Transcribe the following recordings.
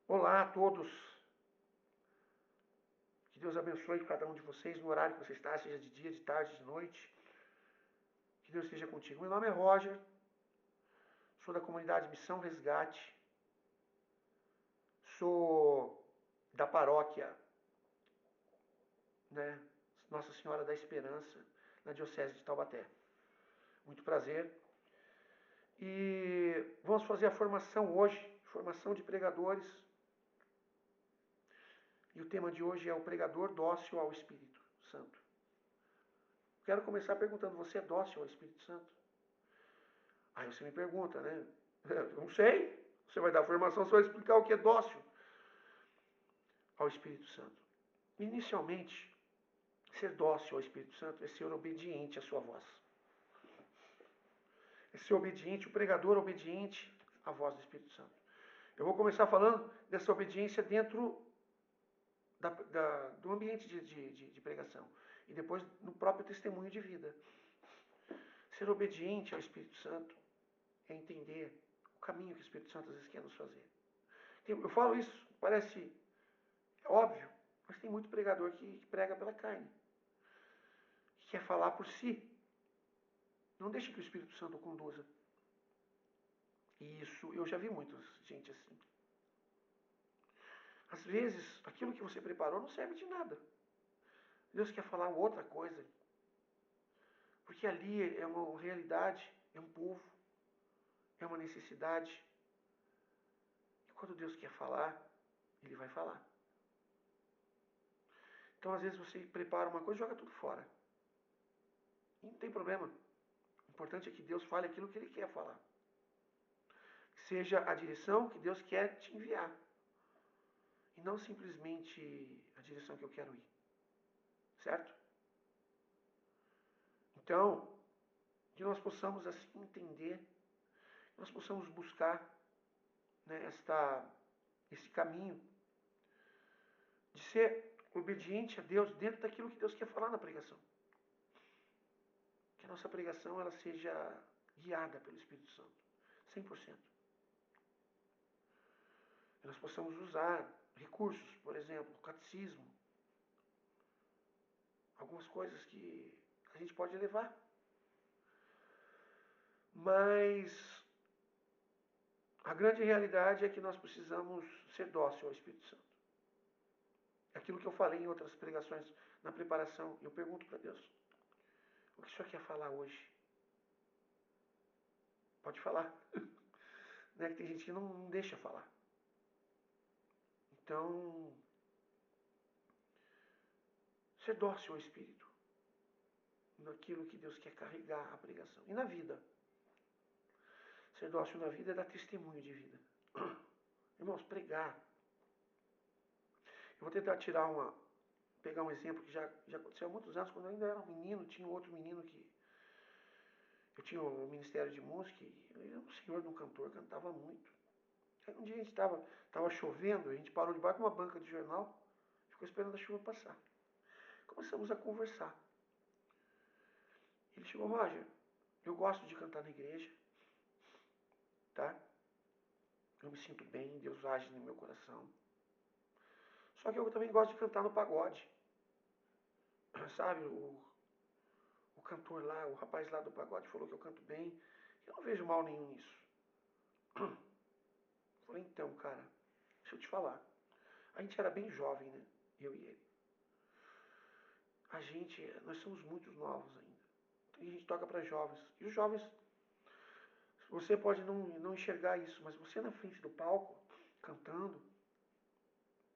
Olá a todos. Que Deus abençoe cada um de vocês no horário que você está, seja de dia, de tarde, de noite. Que Deus esteja contigo. Meu nome é Roger, sou da comunidade Missão Resgate, sou da paróquia, né, Nossa Senhora da Esperança, na Diocese de Taubaté. Muito prazer. E vamos fazer a formação hoje, formação de pregadores. E o tema de hoje é o pregador dócil ao Espírito Santo. Quero começar perguntando, você é dócil ao Espírito Santo? Aí você me pergunta, né? Não sei. Você vai dar a formação, você vai explicar o que é dócil ao Espírito Santo. Inicialmente, ser dócil ao Espírito Santo é ser obediente à sua voz. É ser obediente, o pregador obediente à voz do Espírito Santo. Eu vou começar falando dessa obediência dentro do ambiente de pregação. E depois no próprio testemunho de vida. Ser obediente ao Espírito Santo é entender o caminho que o Espírito Santo às vezes quer nos fazer. Eu falo isso, parece óbvio, mas tem muito pregador que prega pela carne. Que quer falar por si. Não deixe que o Espírito Santo o conduza. E isso, eu já vi muita gente assim. Às vezes, aquilo que você preparou não serve de nada. Deus quer falar outra coisa. Porque ali é uma realidade, é um povo, é uma necessidade. E quando Deus quer falar, Ele vai falar. Então, às vezes, você prepara uma coisa e joga tudo fora. E não tem problema. O importante é que Deus fale aquilo que Ele quer falar. Que seja a direção que Deus quer te enviar. E não simplesmente a direção que eu quero ir. Certo? Então, que nós possamos assim entender, que nós possamos buscar, né, esse caminho de ser obediente a Deus dentro daquilo que Deus quer falar na pregação. Que a nossa pregação ela seja guiada pelo Espírito Santo, 100%. Que nós possamos usar recursos, por exemplo, catecismo, algumas coisas que a gente pode levar. Mas a grande realidade é que nós precisamos ser dócil ao Espírito Santo. Aquilo que eu falei em outras pregações na preparação, eu pergunto para Deus: o que o Senhor quer falar hoje? Pode falar. Né? Que tem gente que não deixa falar. Então, ser dócil ao Espírito. Naquilo que Deus quer carregar a pregação. E na vida. Ser dócil na vida é dar testemunho de vida. Irmãos, pregar. Eu vou tentar pegar um exemplo que já aconteceu há muitos anos, quando eu ainda era um menino, tinha um outro menino que eu tinha um ministério de música e ele era um senhor de um cantor, cantava muito. Aí um dia a gente tava chovendo, a gente parou debaixo de uma banca de jornal, ficou esperando a chuva passar. Começamos a conversar. Ele chegou: Roger, eu gosto de cantar na igreja, tá? Eu me sinto bem, Deus age no meu coração. Só que eu também gosto de cantar no pagode. Sabe, o cantor lá, o rapaz lá do pagode falou que eu canto bem. Eu não vejo mal nenhum nisso. Falei: então, cara, deixa eu te falar. A gente era bem jovem, né? Eu e ele. Nós somos muito novos ainda. Então a gente toca para jovens. E os jovens, você pode não enxergar isso, mas você na frente do palco, cantando,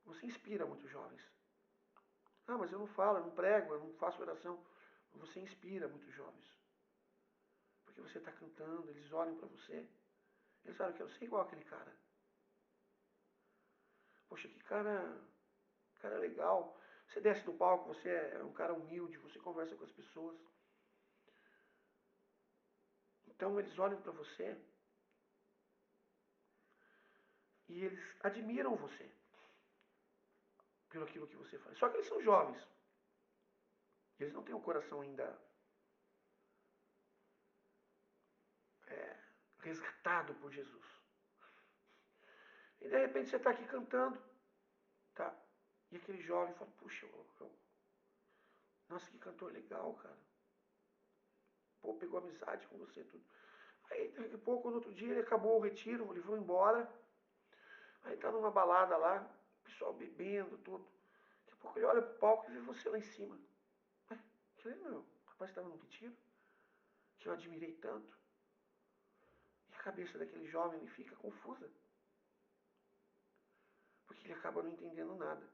você inspira muitos jovens. Ah, mas eu não falo, eu não prego, eu não faço oração. Você inspira muitos jovens. Porque você está cantando, eles olham para você. Eles falam: eu quero ser igual aquele cara. Poxa, que cara legal. Você desce do palco, você é um cara humilde, você conversa com as pessoas. Então eles olham para você e eles admiram você pelo aquilo que você faz. Só que eles são jovens. Eles não têm o coração ainda resgatado por Jesus. E de repente você está aqui cantando, tá? E aquele jovem fala, puxa, nossa, que cantor legal, cara. Pô, pegou amizade com você, tudo. Aí, daqui a pouco, no outro dia, ele acabou o retiro, ele foi embora. Aí tá numa balada lá, o pessoal bebendo, tudo. Daqui a pouco ele olha pro palco e vê você lá em cima. Ué, que meu, o rapaz estava no retiro, que eu admirei tanto. E a cabeça daquele jovem ele fica confusa. Porque ele acaba não entendendo nada.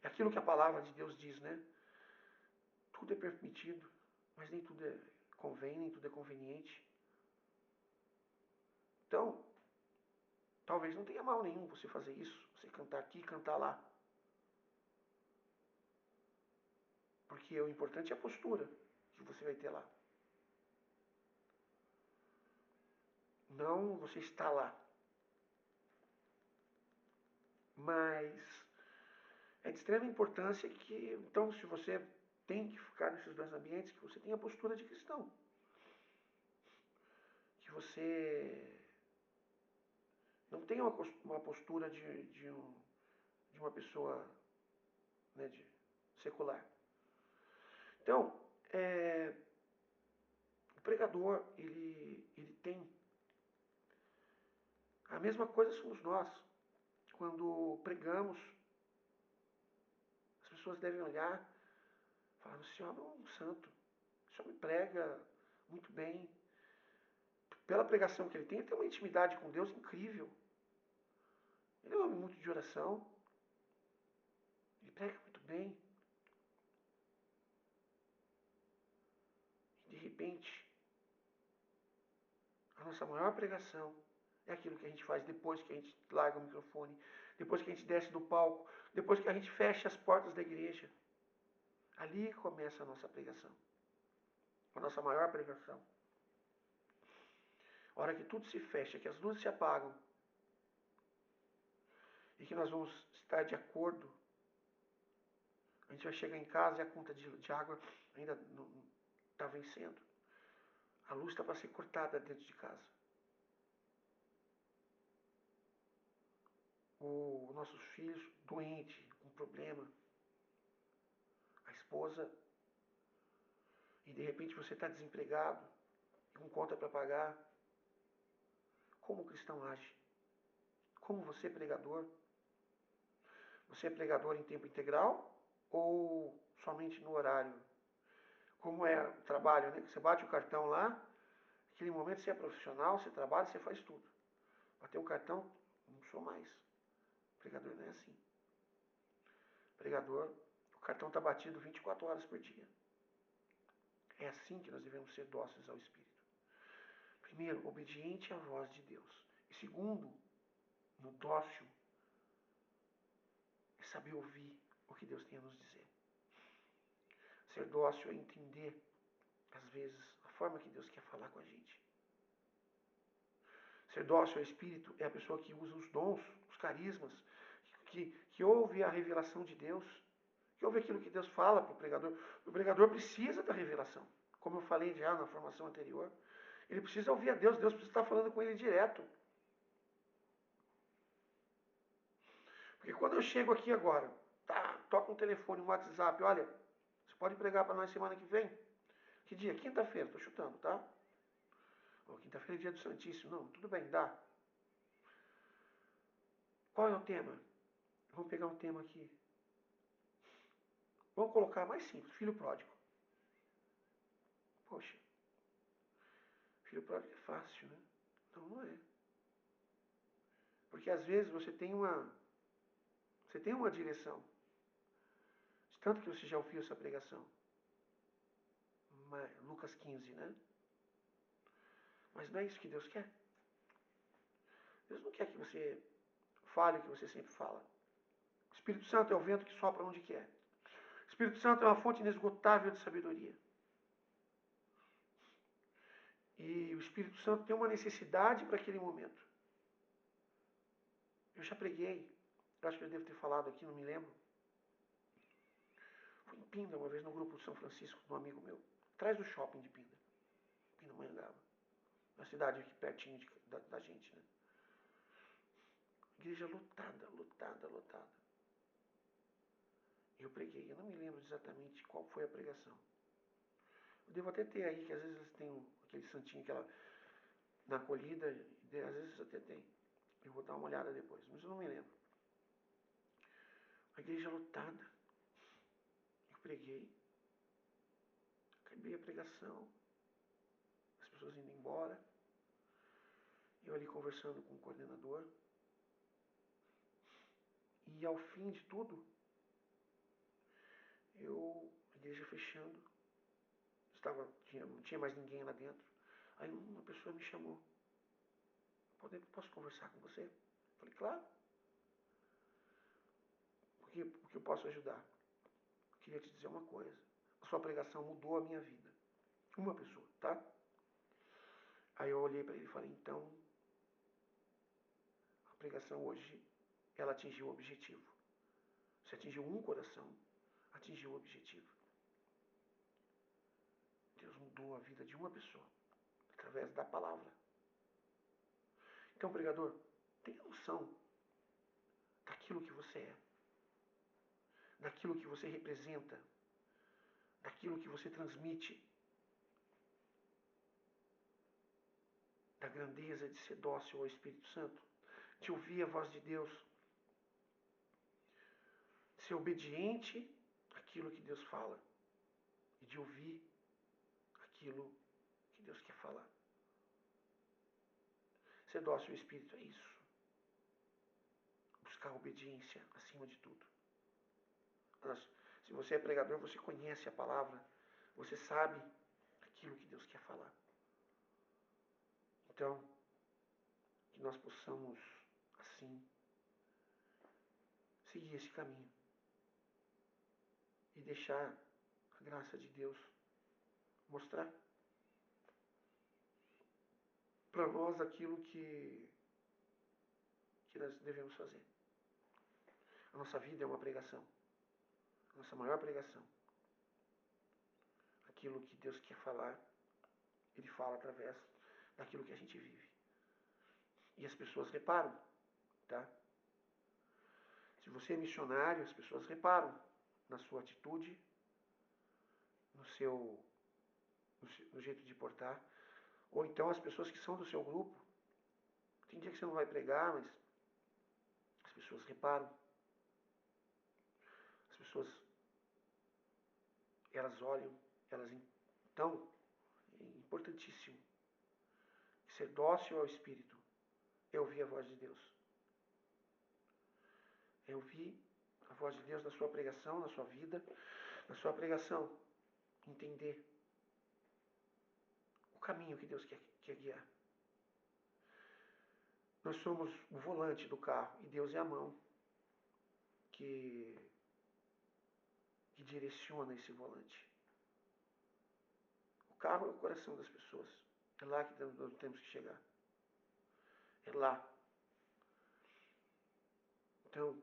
É aquilo que a palavra de Deus diz, né? Tudo é permitido, mas nem tudo convém, nem tudo é conveniente. Então, talvez não tenha mal nenhum você fazer isso, você cantar aqui e cantar lá. Porque o importante é a postura que você vai ter lá. Não você está lá. Mas é de extrema importância que, então, se você tem que ficar nesses dois ambientes, que você tenha a postura de cristão. Que você não tenha uma postura de uma pessoa, né, de secular. Então, o pregador, ele tem a mesma coisa somos nós. Quando pregamos, as pessoas devem olhar e falar, esse homem é um santo, esse homem prega muito bem. Pela pregação que ele tem uma intimidade com Deus incrível. Ele é um homem muito de oração, ele prega muito bem. E de repente, a nossa maior pregação é aquilo que a gente faz depois que a gente larga o microfone, depois que a gente desce do palco, depois que a gente fecha as portas da igreja. Ali começa a nossa pregação. A nossa maior pregação. A hora que tudo se fecha, que as luzes se apagam, e que nós vamos estar de acordo, a gente vai chegar em casa e a conta de água ainda não está vencendo. A luz está para ser cortada dentro de casa. Os nossos filhos doentes, com problema. A esposa. E de repente você está desempregado, com conta para pagar. Como o cristão age? Como você é pregador? Você é pregador em tempo integral ou somente no horário? Como é o trabalho, né? Você bate o cartão lá, naquele momento você é profissional, você trabalha, você faz tudo. Bateu o cartão, não sou mais. Pregador não é assim. Pregador, o cartão está batido 24 horas por dia. É assim que nós devemos ser dóceis ao Espírito. Primeiro, obediente à voz de Deus. E segundo, no dócil, é saber ouvir o que Deus tem a nos dizer. Ser dócil é entender, às vezes, a forma que Deus quer falar com a gente. Ser dócil ao Espírito é a pessoa que usa os dons, os carismas, que ouve a revelação de Deus, que ouve aquilo que Deus fala para o pregador. O pregador precisa da revelação. Como eu falei já na formação anterior, ele precisa ouvir a Deus, Deus precisa estar falando com ele direto. Porque quando eu chego aqui agora, tá, toca um telefone, um WhatsApp, olha, você pode pregar para nós semana que vem? Que dia? Quinta-feira, estou chutando, tá? Quinta-feira é dia do Santíssimo. Não, tudo bem, dá. Qual é o tema? Vamos pegar um tema aqui. Vamos colocar mais simples, filho pródigo. Poxa, filho pródigo é fácil, né? Não, não é. Porque às vezes você tem uma direção. De tanto que você já ouviu essa pregação. Lucas 15, né? Mas não é isso que Deus quer. Deus não quer que você fale o que você sempre fala. O Espírito Santo é o vento que sopra onde quer. O Espírito Santo é uma fonte inesgotável de sabedoria. E o Espírito Santo tem uma necessidade para aquele momento. Eu já preguei, eu acho que eu devo ter falado aqui, não me lembro. Fui em Pinda uma vez no grupo de São Francisco, de um amigo meu, atrás do shopping de Pinda, Pindamonhangaba. Uma cidade aqui pertinho da gente, né? Igreja lotada, lotada, lotada. Eu preguei, eu não me lembro exatamente qual foi a pregação. Eu devo até ter aí, que às vezes tem aquele santinho, aquela na acolhida, às vezes até tem. Eu vou dar uma olhada depois, mas eu não me lembro. A igreja lotada. Eu preguei. Acabei a pregação. As pessoas indo embora. Eu ali conversando com o coordenador. E ao fim de tudo, a igreja fechando. Não tinha mais ninguém lá dentro. Aí uma pessoa me chamou. Posso conversar com você? Eu falei, claro. O que eu posso ajudar? Eu queria te dizer uma coisa. A sua pregação mudou a minha vida. Uma pessoa, tá? Aí eu olhei para ele e falei, então, a pregação hoje, ela atingiu o objetivo. Você atingiu um coração, atingiu o objetivo. Deus mudou a vida de uma pessoa, através da palavra. Então, pregador, tenha noção daquilo que você é, daquilo que você representa, daquilo que você transmite, da grandeza de ser dócil ao Espírito Santo, de ouvir a voz de Deus, de ser obediente àquilo que Deus fala e de ouvir aquilo que Deus quer falar. Ser dócil ao Espírito é isso. Buscar a obediência acima de tudo. Se você é pregador, você conhece a palavra, você sabe aquilo que Deus quer falar. Então, que nós possamos, assim, seguir esse caminho e deixar a graça de Deus mostrar para nós aquilo que nós devemos fazer. A nossa vida é uma pregação. A nossa maior pregação. Aquilo que Deus quer falar, Ele fala através daquilo que a gente vive. E as pessoas reparam, tá? Se você é missionário, as pessoas reparam na sua atitude, no jeito de portar. Ou então as pessoas que são do seu grupo. Tem dia que você não vai pregar, mas as pessoas reparam. As pessoas, elas olham, elas então, é importantíssimo. Ser dócil ao Espírito é ouvir a voz de Deus. É ouvir a voz de Deus na sua pregação, na sua vida, na sua pregação. Entender o caminho que Deus quer guiar. Nós somos o volante do carro e Deus é a mão que direciona esse volante. O carro é o coração das pessoas. É lá que nós temos que chegar. É lá. Então,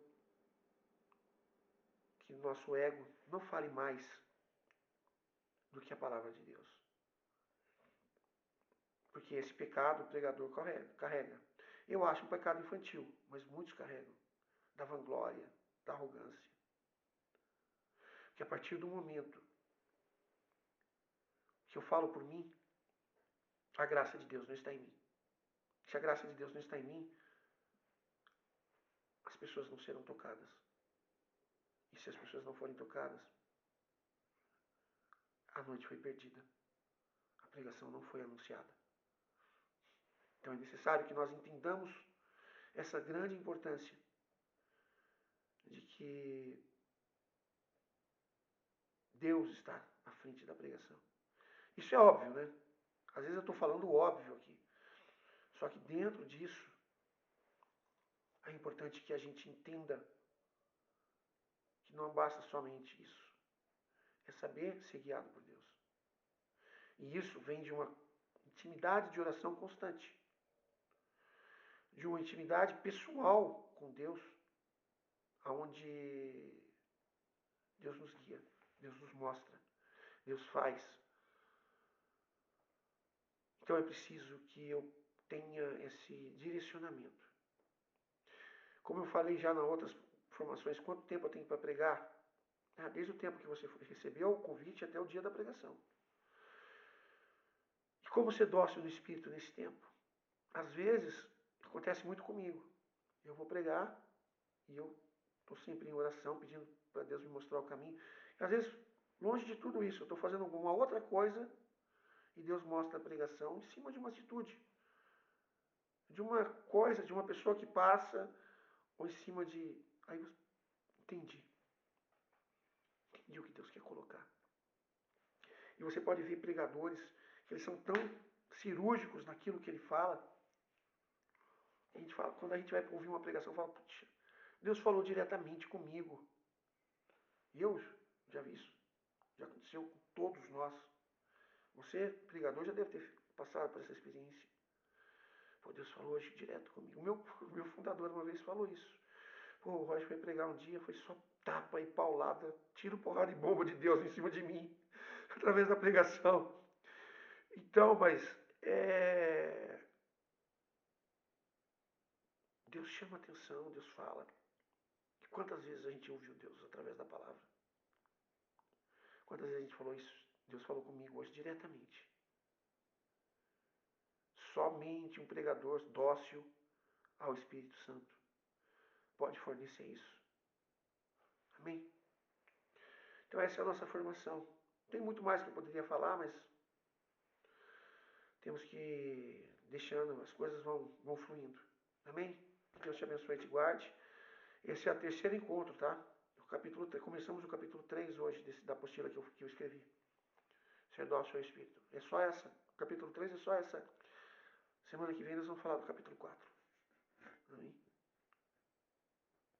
que nosso ego não fale mais do que a palavra de Deus. Porque esse pecado o pregador carrega. Eu acho um pecado infantil, mas muitos carregam. Da vanglória, da arrogância. Que a partir do momento que eu falo por mim, a graça de Deus não está em mim. Se a graça de Deus não está em mim, as pessoas não serão tocadas. E se as pessoas não forem tocadas, a noite foi perdida. A pregação não foi anunciada. Então é necessário que nós entendamos essa grande importância de que Deus está à frente da pregação. Isso é óbvio, né? Às vezes eu estou falando o óbvio aqui. Só que dentro disso, é importante que a gente entenda que não basta somente isso. É saber ser guiado por Deus. E isso vem de uma intimidade de oração constante. De uma intimidade pessoal com Deus, onde Deus nos guia, Deus nos mostra, Deus faz. Então é preciso que eu tenha esse direcionamento. Como eu falei já nas outras formações, quanto tempo eu tenho para pregar? Desde o tempo que você recebeu o convite até o dia da pregação. E como ser dócil no Espírito nesse tempo? Às vezes, acontece muito comigo. Eu vou pregar e eu estou sempre em oração, pedindo para Deus me mostrar o caminho. E às vezes, longe de tudo isso, eu estou fazendo alguma outra coisa e Deus mostra a pregação em cima de uma atitude, de uma coisa, de uma pessoa que passa, ou em cima de. Aí eu entendi. Entendi o que Deus quer colocar. E você pode ver pregadores que eles são tão cirúrgicos naquilo que ele fala. A gente fala, quando a gente vai ouvir uma pregação, fala, puxa, Deus falou diretamente comigo. E eu já vi isso. Já aconteceu com todos nós. Você, pregador, já deve ter passado por essa experiência. Pô, Deus falou hoje direto comigo. O meu fundador uma vez falou isso. Pô, o Roger foi pregar um dia, foi só tapa e paulada, tiro, porrada e bomba de Deus em cima de mim, através da pregação. Então, mas Deus chama atenção, Deus fala. E quantas vezes a gente ouviu Deus através da palavra? Quantas vezes a gente falou isso? Deus falou comigo hoje diretamente. Somente um pregador dócil ao Espírito Santo pode fornecer isso. Amém? Então essa é a nossa formação. Tem muito mais que eu poderia falar, mas temos que ir deixando, as coisas vão fluindo. Amém? Deus te abençoe e te guarde. Esse é o terceiro encontro, tá? Começamos o capítulo 3 hoje da apostila que eu escrevi. Ser dócil ao Espírito. É só essa. O capítulo 3 é só essa. Semana que vem nós vamos falar do capítulo 4. Amém?